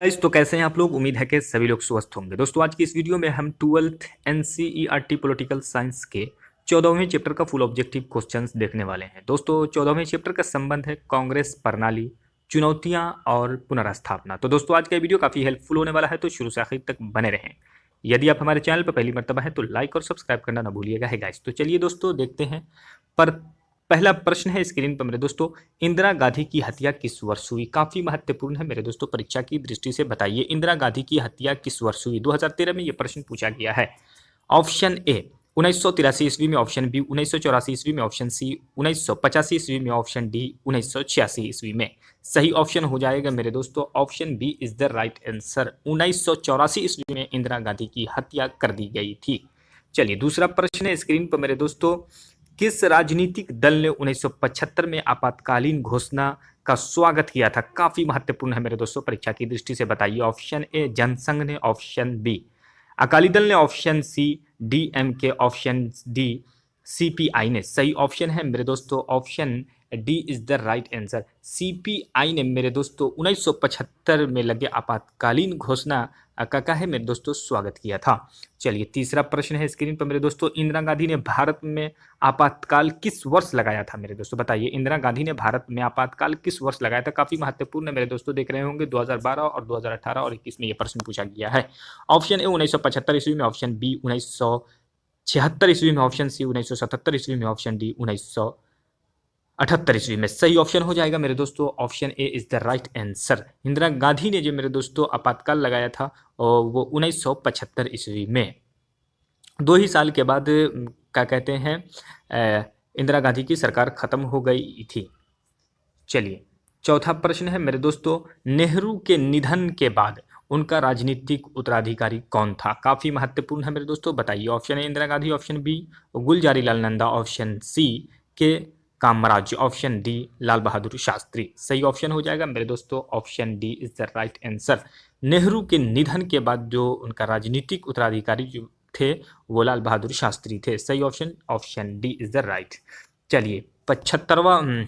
Guys, तो कैसे हैं आप लोग। उम्मीद है कि सभी लोग स्वस्थ होंगे। दोस्तों, आज की इस वीडियो में हम 12th एनसीईआरटी पॉलिटिकल साइंस के 14वें चैप्टर का फुल ऑब्जेक्टिव क्वेश्चंस देखने वाले हैं। दोस्तों, 14वें चैप्टर का संबंध है कांग्रेस प्रणाली, चुनौतियां और पुनर्स्थापना। तो दोस्तों, आज का वीडियो काफी हेल्पफुल होने वाला है, तो शुरू से आखिर तक बने रहें। यदि आप हमारे चैनल पर पहली मर्तबा है तो लाइक और सब्सक्राइब करना ना भूलिएगा है गाइस। तो चलिए दोस्तों, देखते हैं। पर पहला प्रश्न है स्क्रीन पर मेरे दोस्तों, इंदिरा गांधी की हत्या किस वर्ष हुई। काफी महत्वपूर्ण है मेरे दोस्तों, परीक्षा की दृष्टि से बताइए इंदिरा गांधी की हत्या किस वर्ष हुई। 2013 में यह प्रश्न पूछा गया है। ऑप्शन ए 1983 ईस्वी में, ऑप्शन बी 1984 ईस्वी में, ऑप्शन सी 1985 ईस्वी में, ऑप्शन डी 1986 ईस्वी में। सही ऑप्शन हो जाएगा मेरे दोस्तों option B is the right answer. 1984 ईस्वी में इंदिरा गांधी की हत्या कर दी गई थी। चलिए, दूसरा प्रश्न है स्क्रीन पर मेरे दोस्तों, किस राजनीतिक दल ने 1975 में आपातकालीन घोषणा का स्वागत किया था। काफी महत्वपूर्ण है मेरे दोस्तों, परीक्षा की दृष्टि से बताइए। ऑप्शन ए जनसंघ ने, ऑप्शन बी अकाली दल ने, option C DMK, option D CPI ने। सही ऑप्शन है मेरे दोस्तों option D is the right answer. CPI ने मेरे दोस्तों 1975 में लगे आपातकालीन घोषणा का है मेरे दोस्तों स्वागत किया था। चलिए, तीसरा प्रश्न है स्क्रीन पर मेरे दोस्तों, इंदिरा गांधी ने भारत में आपातकाल किस वर्ष लगाया था। मेरे दोस्तों बताइए, इंदिरा गांधी ने भारत में आपातकाल किस वर्ष लगाया था। काफी महत्वपूर्ण है मेरे दोस्तों, देख रहे होंगे 2012 और 2018 और 21 में यह प्रश्न पूछा गया है। ऑप्शन ए 1975 ईस्वी में, ऑप्शन बी 1976 ईस्वी में, ऑप्शन सी 1977 ईस्वी में, ऑप्शन डी 1978 ईस्वी में। सही ऑप्शन हो जाएगा मेरे दोस्तों option A is the right answer. Indira Gandhi ने जो मेरे दोस्तों आपातकाल लगाया था वो 1975 ईस्वी में। 2 ही साल के बाद क्या कहते हैं इंदिरा गांधी की सरकार खत्म हो गई थी। चलिए, चौथा प्रश्न है मेरे दोस्तों, नेहरू के निधन के बाद उनका राजनीतिक उत्तराधिकारी कौन था। काफी महत्वपूर्ण है मेरे दोस्तों, बताइए। Option A Indira Gandhi, option B Gulzari Lal Nanda, option C K Kamaraj, option D Lal Bahadur Shastri. सही ऑप्शन हो जाएगा मेरे दोस्तों option D is the right answer. Nehru के निधन के बाद जो उनका राजनीतिक उत्तराधिकारी जो थे वो लाल बहादुर शास्त्री थे। सही option option D is the right. चलिए, 5वां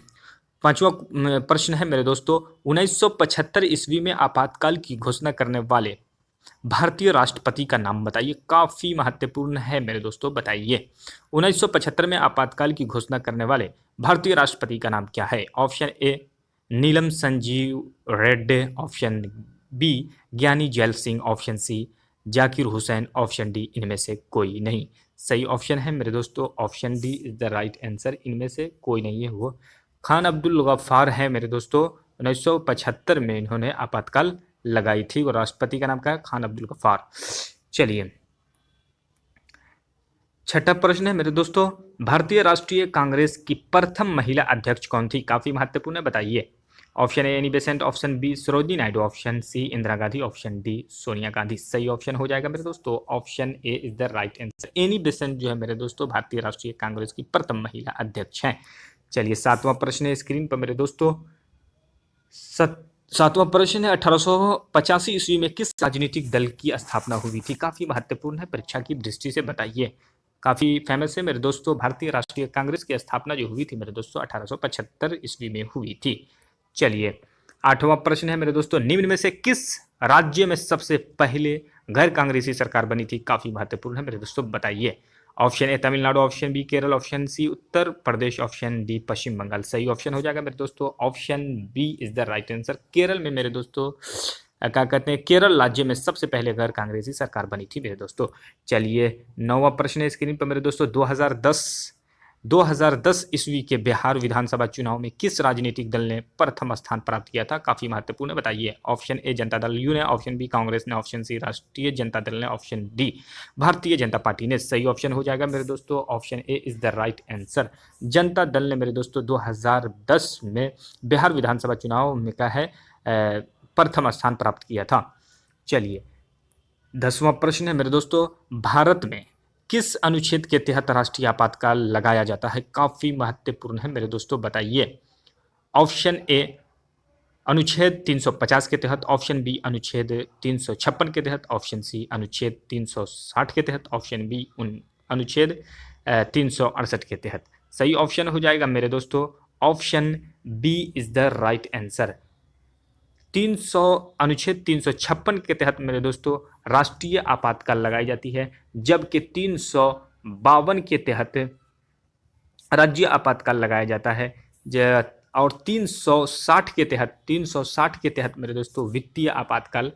प्रश्न है मेरे दोस्तों, 1975 ईस्वी में आपातकाल की घोषणा करने वाले भारतीय राष्ट्रपति का नाम बताइए। काफी महत्वपूर्ण है मेरे दोस्तों, बताइए 1975 में आपातकाल की घोषणा करने वाले भारतीय राष्ट्रपति का नाम क्या है। Option A Neelam Sanjiva Reddy, option B Giani Zail Singh, option C Zakir Hussain, option D इनमें से कोई नहीं। सही ऑप्शन है मेरे दोस्तों option D is the right answer. इनमें से कोई नहीं है, वो खान अब्दुल गफ्फार है मेरे दोस्तों। 1975 में इन्होंने आपातकाल लगाई थी। वो राष्ट्रपति का नाम क्या है, खान अब्दुल गफ्फार। चलिए, छठा प्रश्न है मेरे दोस्तों, भारतीय राष्ट्रीय कांग्रेस की प्रथम महिला अध्यक्ष कौन थी। काफी महत्वपूर्ण है, बताइए। Option A Annie Besant, option B Sarojini Naidu, option C Indira Gandhi, option D Sonia Gandhi. सही ऑप्शन हो जाएगा मेरे दोस्तों option A is the right answer. Annie Besant जो है मेरे दोस्तों भारतीय राष्ट्रीय कांग्रेस की प्रथम महिला अध्यक्ष हैं। चलिए, 7वां प्रश्न है स्क्रीन पर मेरे दोस्तों, 7वां प्रश्न है 1885 ईस्वी में किस राजनीतिक दल की स्थापना हुई थी। काफी महत्वपूर्ण है, परीक्षा की दृष्टि से बताइए। काफी फेमस है मेरे दोस्तों, भारतीय राष्ट्रीय कांग्रेस की स्थापना जो हुई थी मेरे दोस्तों 1875 ईस्वी में हुई थी। चलिए, 8वां प्रश्न है मेरे दोस्तों, निम्न में से किस राज्य में सबसे पहले गैर कांग्रेसी सरकार बनी थी। काफी महत्वपूर्ण है मेरे दोस्तों, बताइए। Option A Tamil Nadu, option B Kerala, option C Uttar Pradesh, option D Paschim Bangal. सही ऑप्शन हो जाएगा मेरे दोस्तों option B is the right answer. Kerala में मेरे दोस्तों क्या कहते हैं, केरल राज्य में सबसे पहले गैर कांग्रेसी सरकार बनी थी मेरे दोस्तों। चलिए, 9वां प्रश्न है स्क्रीन पर मेरे दोस्तों, 2010 ईस्वी के बिहार विधानसभा चुनाव में किस राजनीतिक दल ने प्रथम स्थान प्राप्त किया था। काफी महत्वपूर्ण है, बताइए। Option A Janata Dal you ने, ऑप्शन बी कांग्रेस ने, ऑप्शन सी राष्ट्रीय जनता दल ने, option D Bharatiya Janata party ने। सही ऑप्शन हो जाएगा मेरे दोस्तों option A is the right answer. Janata Dal ने मेरे दोस्तों 2010 में बिहार विधानसभा चुनाव में क्या है प्रथम स्थान प्राप्त किया था। चलिए, 10वां प्रश्न है मेरे दोस्तों, भारत में किस अनुच्छेद के तहत राष्ट्रीय आपातकाल लगाया जाता है। काफी महत्वपूर्ण है मेरे दोस्तों, बताइए। ऑप्शन ए अनुच्छेद 350 के तहत, ऑप्शन बी अनुच्छेद 356 के तहत, ऑप्शन सी अनुच्छेद 360 के तहत, ऑप्शन बी अनुच्छेद 368 के तहत। सही ऑप्शन हो जाएगा मेरे दोस्तों option B is the right answer. 300 अनुच्छेद 356 के तहत मेरे दोस्तों राष्ट्रीय आपातकाल लगाई जाती है, जबकि 352 के तहत राज्य आपातकाल लगाया जाता है। और 360 के तहत मेरे दोस्तों वित्तीय आपातकाल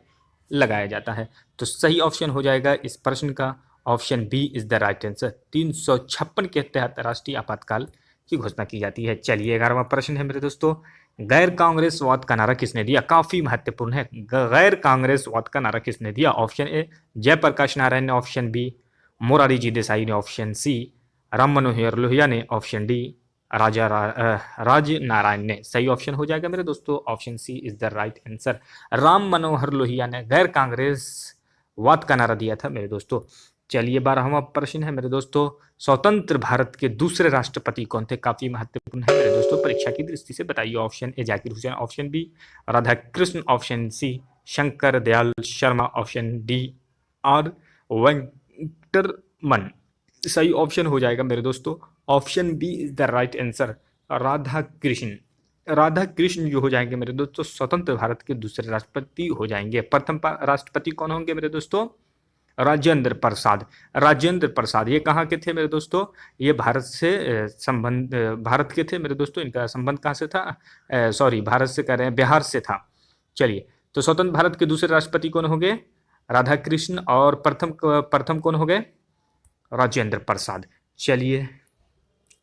लगाया जाता है। तो सही ऑप्शन हो जाएगा इस प्रश्न का option B is the right answer. 356 के तहत राष्ट्रीय आपातकाल की घोषणा की जाती है। चलिए 11वां प्रश्न है मेरे दोस्तों, गैर कांग्रेसवाद का नारा किसने दिया? काफी महत्वपूर्ण है। गैर कांग्रेसवाद का नारा किसने दिया? ऑप्शन ए जयप्रकाश नारायण ने, ऑप्शन बी मोरारजी जी देसाई ने, ऑप्शन सी राम मनोहर लोहिया ने, ऑप्शन डी राज नारायण ने। सही ऑप्शन हो जाएगा मेरे दोस्तों option C is the right answer. Ram Manohar Lohia ने गैर कांग्रेसवाद का नारा दिया था मेरे दोस्तों। चलिए 12वां प्रश्न है मेरे दोस्तों, स्वतंत्र भारत के दूसरे राष्ट्रपति कौन थे? काफी महत्वपूर्ण है मेरे दोस्तों, परीक्षा की दृष्टि से बताइए। Option A Zakir Hussain, option B Radha Krishna, option C Shankar Dayal Sharma, option D R Venkataraman. सही ऑप्शन हो जाएगा मेरे दोस्तों option B is the right answer, Radha Krishna. Radha Krishna जो हो जाएंगे मेरे दोस्तों स्वतंत्र भारत के दूसरे राष्ट्रपति हो जाएंगे। प्रथम राष्ट्रपति कौन होंगे मेरे दोस्तों? राजेंद्र प्रसाद। राजेंद्र प्रसाद ये कहाँ के थे मेरे दोस्तों? ये भारत से संबंध, भारत के थे मेरे दोस्तों। इनका संबंध कहाँ से था? सॉरी, भारत से कह रहे हैं, बिहार से था। चलिए, तो स्वतंत्र भारत के दूसरे राष्ट्रपति कौन हो गए? राधा कृष्ण। और प्रथम कौन हो गए? राजेंद्र प्रसाद। चलिए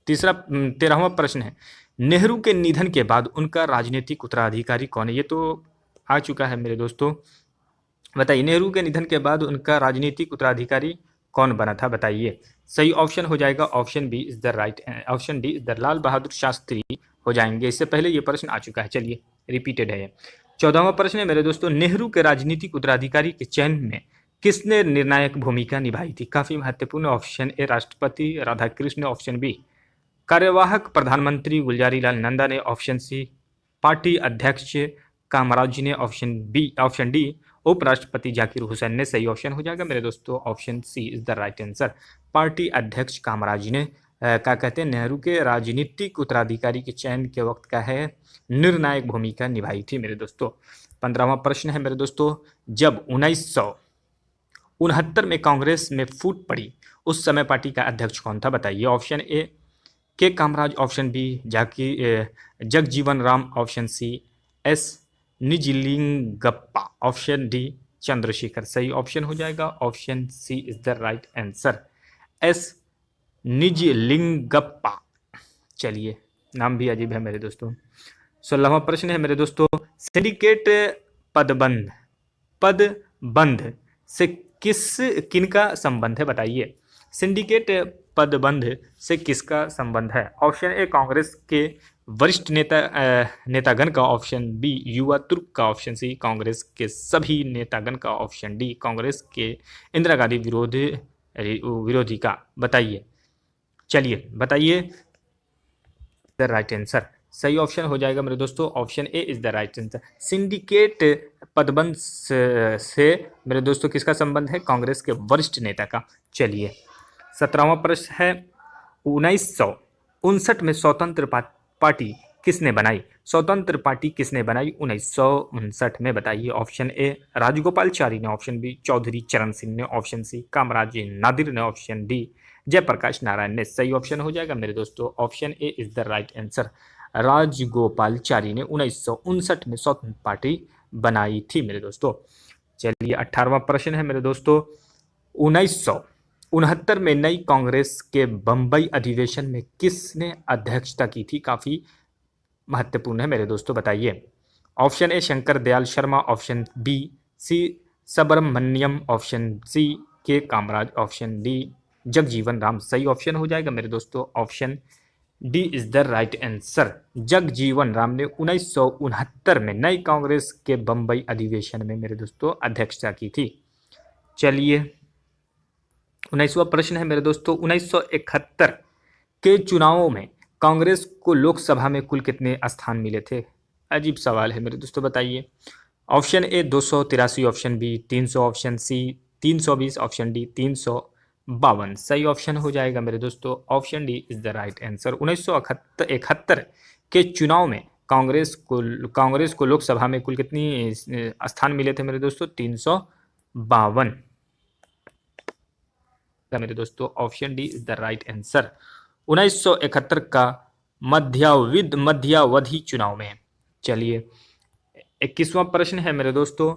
13वां प्रश्न है, नेहरू के निधन के बाद उनका राजनीतिक उत्तराधिकारी कौन है? ये तो आ चुका है मेरे दोस्तों, बताइए नेहरू के निधन के बाद उनका राजनीतिक उत्तराधिकारी कौन बना था? बताइए। सही ऑप्शन हो जाएगा option B is the right, option D is the Lal Bahadur Shastri हो जाएंगे। इससे पहले ये प्रश्न आ चुका है, चलिए रिपीटेड है ये। 14वां प्रश्न है मेरे दोस्तों, नेहरू के राजनीतिक उत्तराधिकारी के चयन में किसने निर्णायक भूमिका निभाई थी? काफी महत्वपूर्ण। ऑप्शन ए राष्ट्रपति राधा कृष्ण, ऑप्शन बी कार्यवाहक प्रधानमंत्री गुलजारीलाल नंदा ने, ऑप्शन सी पार्टी अध्यक्ष कामराज ने, ऑप्शन डी उपराष्ट्रपति जाकिर हुसैन ने। सही ऑप्शन हो जाएगा मेरे दोस्तों option C is the right answer, party अध्यक्ष कामराज ने क्या कहते हैं नेहरू के राजनीतिक उत्तराधिकारी के चयन के वक्त का है निर्णायक भूमिका निभाई थी मेरे दोस्तों। 15वां प्रश्न है मेरे दोस्तों, जब 1969 में कांग्रेस में फूट पड़ी उस समय पार्टी का अध्यक्ष कौन था? बताइए। Option A K Kamaraj, option B Jagjivan Ram, option C S Nijalingappa, option D Chandrashekhar. सही ऑप्शन हो जाएगा option C is the right answer, S Nijalingappa. चलिए नाम भी अजीब है मेरे दोस्तों। 16वां प्रश्न है मेरे दोस्तों, सिंडिकेट पदबंध से किनका संबंध है? बताइए। सिंडिकेट पदबंध से किसका संबंध है? ऑप्शन ए कांग्रेस के वरिष्ठ नेतागण का, ऑप्शन बी युवा तुर्क का, ऑप्शन सी कांग्रेस के सभी नेतागण का, ऑप्शन डी कांग्रेस के इंदिरा गांधी विरोधी का। बताइए, चलिए बताइए द राइट आंसर। सही ऑप्शन हो जाएगा मेरे दोस्तों option A is the right answer. Syndicate पदबंध से मेरे दोस्तों किसका संबंध है? कांग्रेस के वरिष्ठ नेता का। चलिए 17वां प्रश्न है, 1959 में स्वतंत्र पार्टी किसने बनाई? स्वतंत्र पार्टी किसने बनाई 1959 में? बताइए। ऑप्शन ए राजगोपालचारी ने, ऑप्शन बी चौधरी चरण सिंह ने, ऑप्शन सी कामराज नादिर ने, ऑप्शन डी जयप्रकाश नारायण ने। सही ऑप्शन हो जाएगा मेरे दोस्तों option A is the right answer, Rajagopalachari ने 1959 में स्वतंत्र पार्टी बनाई थी मेरे दोस्तों। चलिए 18वां प्रश्न है मेरे दोस्तों, 1969 में नई कांग्रेस के बंबई अधिवेशन में किसने अध्यक्षता की थी? काफी महत्वपूर्ण है मेरे दोस्तों, बताइए। Option A Shankar Dayal Sharma, option B C Subramaniam, option C K Kamaraj, option D Jagjivan Ram. सही ऑप्शन हो जाएगा मेरे दोस्तों option D is the right answer, Jagjivan Ram ने 1969 में नई कांग्रेस के बंबई अधिवेशन में मेरे दोस्तों अध्यक्षता की थी। चलिए 19वां प्रश्न है मेरे दोस्तों, 1971 के चुनावों में कांग्रेस को लोकसभा में कुल कितने स्थान मिले थे? अजीब सवाल है मेरे दोस्तों, बताइए। Option A 283, option B 300, option C 320, option D 352। सही ऑप्शन हो जाएगा मेरे दोस्तों option D is the right answer. 1971 के चुनाव में कांग्रेस को लोकसभा में कुल कितनी स्थान मिले थे मेरे दोस्तों? 352 मेरे दोस्तों। Option D is the right answer. 1971 का मध्यावधि चुनाव में। चलिए 21वां प्रश्न है मेरे दोस्तों,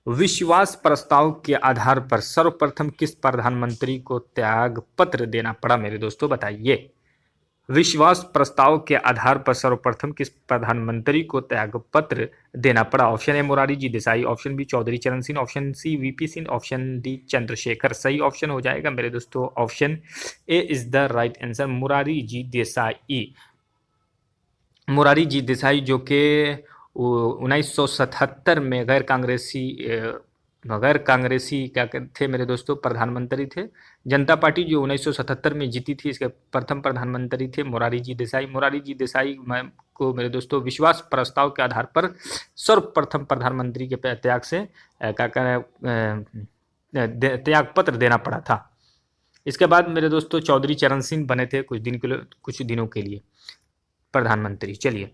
विश्वास प्रस्ताव के आधार पर सर्वप्रथम किस प्रधानमंत्री को त्याग पत्र देना पड़ा मेरे दोस्तों? बताइए। विश्वास प्रस्ताव के आधार पर सर्वप्रथम किस प्रधानमंत्री को त्याग पत्र देना पड़ा? Option A Morari ji Desai, option B Chaudhary Charan Singh, option C VP Singh, option D Chandrashekhar. सही ऑप्शन हो जाएगा मेरे दोस्तों option A is the right answer, Morari ji Desai. Morari ji Desai जो कि 1977 में गैर कांग्रेसी क्या थे मेरे दोस्तों? प्रधानमंत्री थे। जनता पार्टी जो 1977 में जीती थी, इसके प्रथम प्रधानमंत्री थे मोरारी जी देसाई। मोरारी जी देसाई को मेरे दोस्तों विश्वास प्रस्ताव के आधार पर सर्वप्रथम प्रधानमंत्री के त्याग से त्याग पत्र देना पड़ा था। इसके बाद मेरे दोस्तों चौधरी चरण सिंह बने थे कुछ दिनों के लिए प्रधानमंत्री। चलिए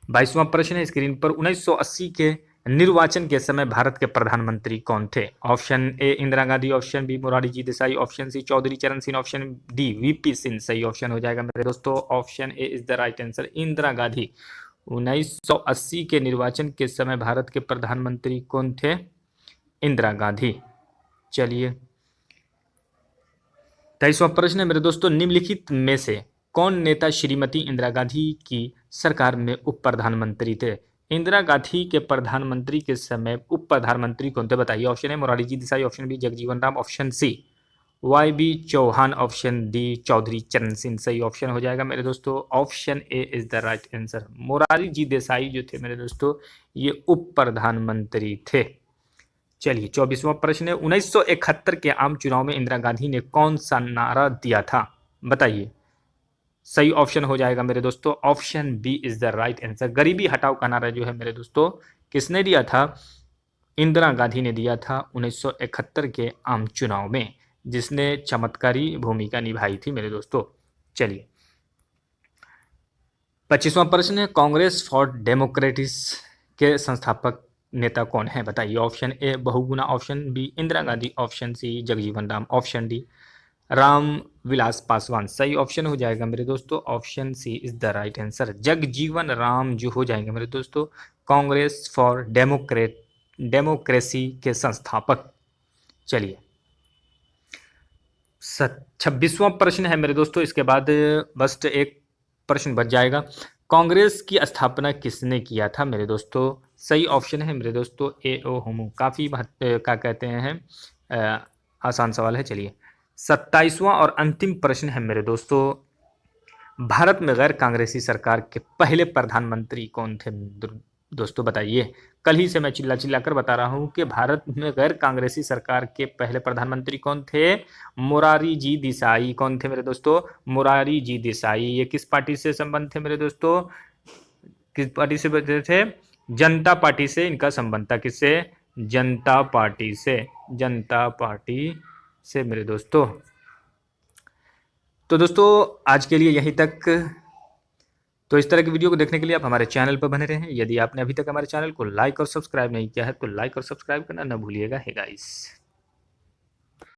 22वां प्रश्न है स्क्रीन पर, 1980 के निर्वाचन के समय भारत के प्रधानमंत्री कौन थे? Option A Indira Gandhi, option B Morari ji Desai, option C Chaudhary Charan Singh, option D VP Singh. सही ऑप्शन हो जाएगा मेरे दोस्तों option A is the right answer, Indira Gandhi. 1980 के निर्वाचन के समय भारत के प्रधानमंत्री कौन थे? इंदिरा गांधी। चलिए 23वां प्रश्न है मेरे दोस्तों, निम्नलिखित में से कौन नेता श्रीमती इंदिरा गांधी की सरकार में उप प्रधानमंत्री थे? इंदिरा गांधी के प्रधानमंत्री के समय उप प्रधानमंत्री कौन थे? बताइए। Option A Morari ji Desai, option B Jagjivan Ram, option C Y B Chauhan, option D Chaudhary Charan Singh. सही ऑप्शन हो जाएगा मेरे दोस्तों option A is the right answer. Morari ji Desai जो थे मेरे दोस्तों ये उप प्रधानमंत्री थे। चलिए 24वां प्रश्न है, 1971 के आम चुनाव में इंदिरा गांधी ने कौन सा नारा दिया था? बताइए। सही ऑप्शन हो जाएगा मेरे दोस्तों option B is the right answer, गरीबी हटाओ का नारा जो है मेरे दोस्तों किसने दिया था? इंदिरा गांधी ने दिया था 1971 के आम चुनाव में, जिसने चमत्कारी भूमिका निभाई थी मेरे दोस्तों। चलिए 25वां प्रश्न है, कांग्रेस फॉर डेमोक्रेटिस के संस्थापक नेता कौन है? बताइए। Option A Bahuguna, option B Indira Gandhi, option C Jagjivan Ram, option D Ram Vilas Paswan. सही ऑप्शन हो जाएगा मेरे दोस्तों option C is the right answer, Jagjivan Ram जो हो जाएंगे मेरे दोस्तों कांग्रेस फॉर डेमोक्रेसी के संस्थापक। चलिए 26वां प्रश्न है मेरे दोस्तों, इसके बाद बस एक प्रश्न बच जाएगा। कांग्रेस की स्थापना किसने किया था मेरे दोस्तों? सही ऑप्शन है मेरे दोस्तों ए ओ होमो। काफ़ी क्या कहते हैं आसान सवाल है। चलिए 27वां और अंतिम प्रश्न है मेरे दोस्तों, भारत में गैर कांग्रेसी सरकार के पहले प्रधानमंत्री कौन थे? दोस्तों बताइए। कल ही से मैं चिल्ला चिल्ला कर बता रहा हूं कि भारत में गैर कांग्रेसी सरकार के पहले प्रधानमंत्री कौन थे? मोरारी जी देसाई। कौन थे मेरे दोस्तों? मोरारी जी देसाई। ये किस पार्टी से संबंध थे मेरे दोस्तों? किस पार्टी से बने थे? जनता पार्टी से इनका संबंध था। किससे? जनता पार्टी से। जनता पार्टी से मेरे दोस्तों। तो दोस्तों आज के लिए यहीं तक। तो इस तरह की वीडियो को देखने के लिए आप हमारे चैनल पर बने रहें। यदि आपने अभी तक हमारे चैनल को लाइक और सब्सक्राइब नहीं किया है तो लाइक और सब्सक्राइब करना न भूलिएगा। Hey guys.